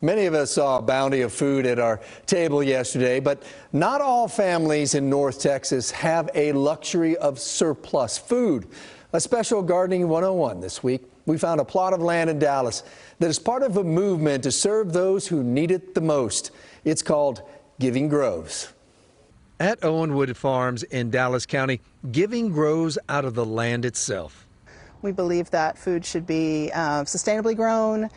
Many of us saw a bounty of food at our table yesterday, but not all families in North Texas have a luxury of surplus food. A special Gardening 101 this week. We found a plot of land in Dallas that is part of a movement to serve those who need it the most. It's called Giving Grows. At Owenwood Farms in Dallas County, giving grows out of the land itself. We believe that food should be sustainably grown,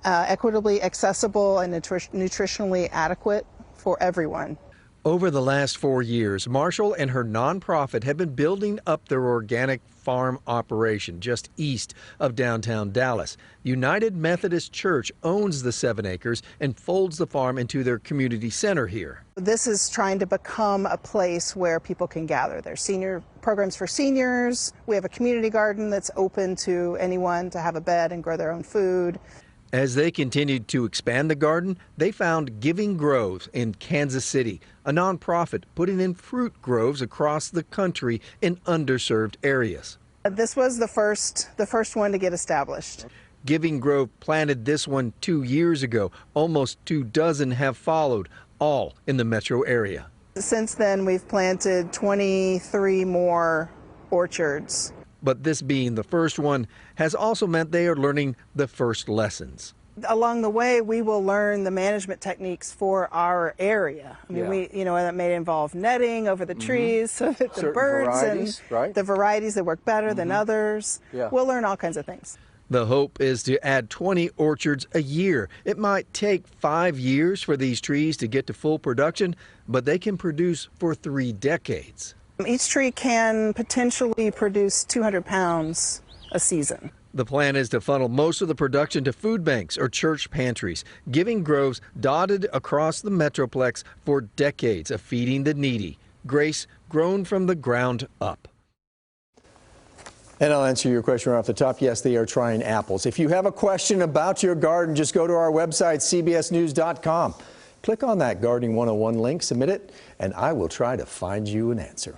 equitably accessible, and nutritionally adequate for everyone. Over the last 4 years, Marshall and her nonprofit have been building up their organic farm operation just east of downtown Dallas. United Methodist Church owns the 7 acres and folds the farm into their community center here. This is trying to become a place where people can gather. There's senior programs for seniors. We have a community garden that's open to anyone to have a bed and grow their own food. As they continued to expand the garden, they found Giving Grows in Kansas City, a nonprofit putting in fruit groves across the country in underserved areas. This was the first one to get established. Giving Grove planted this one 2 years ago. Almost 2 dozen have followed, all in the metro area. Since then, we've planted 23 more orchards. But this being the first one has also meant they are learning the first lessons. Along the way, we will learn the management techniques for our area. I mean, that may involve netting over the trees so that the birds and the varieties that work better than others. We'll learn all kinds of things. The hope is to add 20 orchards a year. It might take 5 years for these trees to get to full production, but they can produce for 3 decades. Each tree can potentially produce 200 pounds a season. The plan is to funnel most of the production to food banks or church pantries, Giving Groves dotted across the Metroplex for decades of feeding the needy. Grace grown from the ground up. And I'll answer your question right off the top. Yes, they are trying apples. If you have a question about your garden, just go to our website, cbsnews.com. Click on that Gardening 101 link, submit it, and I will try to find you an answer.